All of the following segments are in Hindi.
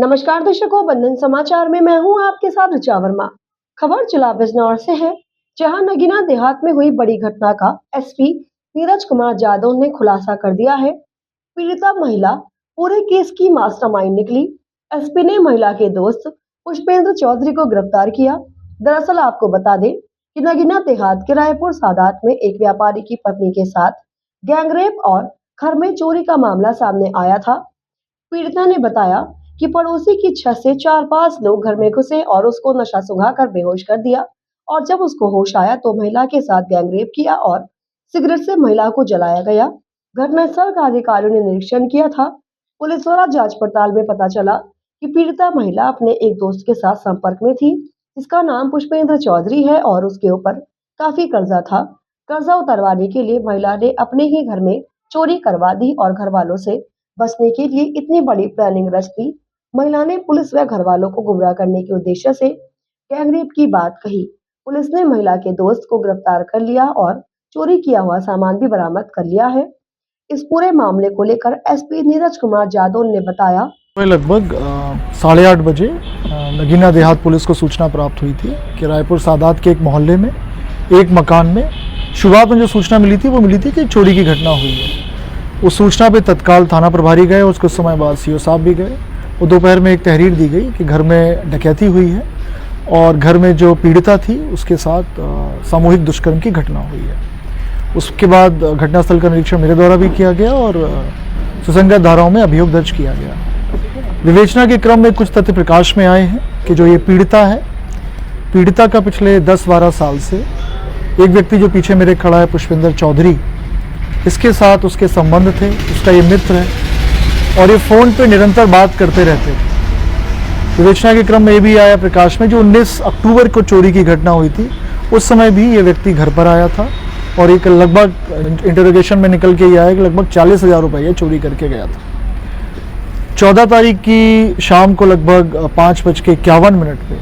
नमस्कार दर्शकों, बंधन समाचार में मैं हूं आपके साथ ऋचा वर्मा। खबर जिला बिजनौर से है, जहां नगीना देहात में हुई बड़ी घटना का एसपी नीरज कुमार जादव ने खुलासा कर दिया है। पीड़िता महिला पूरे केस की मास्टरमाइंड निकली। एसपी ने महिला के दोस्त पुष्पेंद्र चौधरी को गिरफ्तार किया। दरअसल आपको बता दें कि नगीना देहात के रायपुर सादात में एक व्यापारी की पत्नी के साथ गैंगरेप और घर में चोरी का मामला सामने आया था। पीड़िता ने बताया कि पड़ोसी की छत से 4-5 लोग घर में घुसे और उसको नशा सुंघाकर बेहोश कर दिया और जब उसको होश आया तो महिला के साथ गैंगरेप किया और सिगरेट से महिला को जलाया गया। घटनास्थल का अधिकारियों ने निरीक्षण किया था। पुलिस द्वारा जांच पड़ताल में पता चला कि पीड़िता महिला अपने एक दोस्त के साथ संपर्क में थी, जिसका नाम पुष्पेंद्र चौधरी है और उसके ऊपर काफी कर्जा था। कर्जा उतरवाने के लिए महिला ने अपने ही घर में चोरी करवा दी और घर वालों से बचने के लिए इतनी बड़ी प्लानिंग रच दी। महिला ने पुलिस व घर वालों को गुमराह करने के उद्देश्य से गैंगरेप की बात कही। पुलिस ने महिला के दोस्त को गिरफ्तार कर लिया और चोरी किया हुआ सामान भी बरामद कर लिया है। इस पूरे मामले को लेकर एसपी नीरज कुमार जादव ने बताया, लगभग 8:30 बजे नगीना देहात पुलिस को सूचना प्राप्त हुई थी कि रायपुर सादात के एक मोहल्ले में एक मकान में शुरुआत में जो सूचना मिली थी वो मिली थी कि चोरी की घटना हुई है। उस सूचना पे तत्काल थाना प्रभारी गए, उसके समय बाद सीओ साहब भी गए। वो दोपहर में एक तहरीर दी गई कि घर में डकैती हुई है और घर में जो पीड़िता थी उसके साथ सामूहिक दुष्कर्म की घटना हुई है। उसके बाद घटनास्थल का निरीक्षण मेरे द्वारा भी किया गया और सुसंगत धाराओं में अभियोग दर्ज किया गया। विवेचना के क्रम में कुछ तथ्य प्रकाश में आए हैं कि जो ये पीड़िता है, पीड़िता का पिछले 10-12 साल से एक व्यक्ति जो पीछे मेरे खड़ा है पुष्पेंद्र चौधरी, इसके साथ उसके संबंध थे, उसका ये मित्र है और ये फ़ोन पे निरंतर बात करते रहते थे। विवेचना के क्रम में ये भी आया प्रकाश में जो 19 अक्टूबर को चोरी की घटना हुई थी, उस समय भी ये व्यक्ति घर पर आया था और एक लगभग इंटरोगेशन में निकल के ये आया कि लगभग 40,000 रुपये ये चोरी करके गया था। 14 तारीख की शाम को लगभग 5:51 पे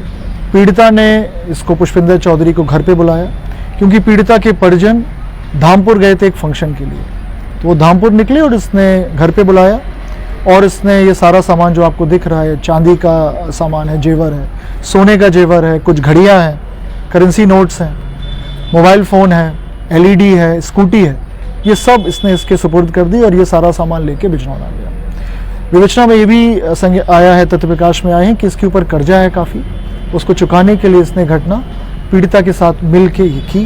पीड़िता ने इसको पुष्पेंद्र चौधरी को घर पे बुलाया, क्योंकि पीड़िता के परिजन धामपुर गए थे एक फंक्शन के लिए। तो वो धामपुर निकले और इसने घर पे बुलाया और इसने ये सारा सामान जो आपको दिख रहा है, चांदी का सामान है, जेवर है, सोने का जेवर है, कुछ घड़ियाँ हैं, करेंसी नोट्स हैं, मोबाइल फ़ोन है, एलईडी है, स्कूटी है, ये सब इसने इसके सुपुर्द कर दी और ये सारा सामान लेके बिजनौर आ गया। विवेचना में ये भी आया है, तथ्य प्रकाश में आए हैं कि इसके ऊपर कर्जा है काफ़ी, उसको चुकाने के लिए इसने घटना पीड़िता के साथ मिल के ये की।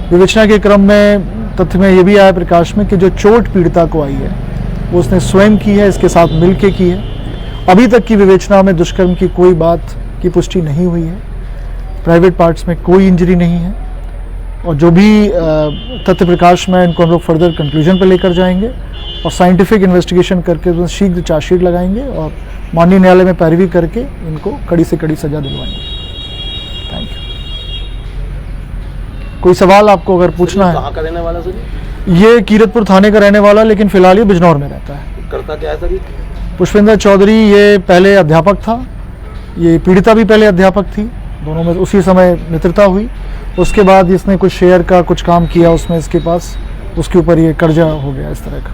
विवेचना के क्रम में तथ्य में ये भी आया प्रकाश में कि जो चोट पीड़िता को आई है वो उसने स्वयं की है, इसके साथ मिल के की है। अभी तक की विवेचना में दुष्कर्म की कोई बात की पुष्टि नहीं हुई है, प्राइवेट पार्ट्स में कोई इंजरी नहीं है और जो भी तथ्य प्रकाश में इनको हम लोग फर्दर कंक्लूजन पर लेकर जाएंगे और साइंटिफिक इन्वेस्टिगेशन करके शीघ्र चार्जशीट लगाएंगे और माननीय न्यायालय में पैरवी करके इनको कड़ी से कड़ी सजा दिलवाएंगे। Thank you. कोई सवाल आपको अगर पूछना है? कहाँ का रहने वाला सर? ये कीरतपुर थाने का रहने वाला, लेकिन फिलहाल ये बिजनौर में रहता है। करता क्या है सर? पुष्पेंद्र चौधरी ये पहले अध्यापक था, ये पीड़िता भी पहले अध्यापक थी, दोनों में उसी समय मित्रता हुई। उसके बाद इसने कुछ शेयर का कुछ काम किया, उसमें इसके पास उसके ऊपर ये कर्जा हो गया इस तरह का।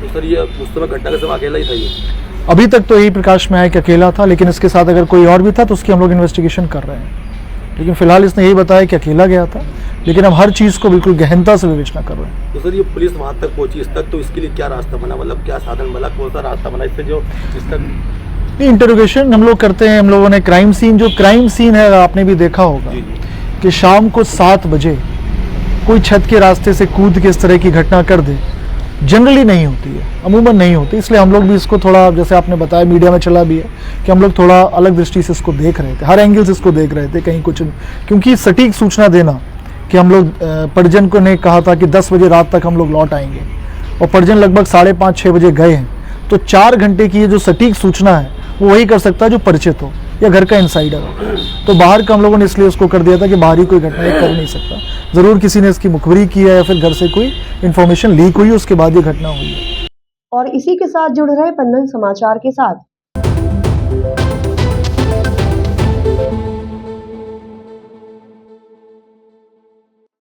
तो सर ये उस समय घटना के समय अकेला ही था ये? अभी तक तो यही प्रकाश में आया कि अकेला था, लेकिन इसके साथ अगर कोई और भी था तो उसकी हम लोग इन्वेस्टिगेशन कर रहे हैं। लेकिन फिलहाल इसने यही बताया कि अकेला गया था, लेकिन हम हर चीज़ को बिल्कुल गहनता से विवेचना कर रहे हैं। तो सर ये पुलिस वहाँ तक पहुँची इस तक, तो इसके लिए क्या रास्ता बना, मतलब क्या साधन बना, कौन सा रास्ता बना इससे जो इस तक? इंटरोगेशन हम लोग करते हैं। हम लोगों ने क्राइम सीन है, आपने भी देखा होगा कि शाम को 7 बजे कोई छत के रास्ते से कूद के इस तरह की घटना कर दे, जनरली नहीं होती है, अमूमन नहीं होती। इसलिए हम लोग भी इसको थोड़ा, जैसे आपने बताया मीडिया में चला भी है कि हम लोग थोड़ा अलग दृष्टि से इसको देख रहे थे, हर एंगल से इसको देख रहे थे, कहीं कुछ, क्योंकि सटीक सूचना देना कि हम लोग परिजन को ने कहा था कि 10 बजे रात तक हम लोग लौट आएंगे और परिजन लगभग 5:30-6 बजे गए हैं, तो 4 घंटे की ये जो सटीक सूचना है वो वही कर सकता है जो परिचित हो या घर का इंसाइडर हो। तो बाहर का हम लोगों ने इसलिए उसको कर दिया था कि बाहरी कोई घटना कर नहीं सकता, ज़रूर किसी ने इसकी मुखबिरी की है या फिर घर से कोई इन्फॉर्मेशन लीक हुई, उसके बाद ये घटना हुई है। और इसी के साथ जुड़ रहे बंधन समाचार के साथ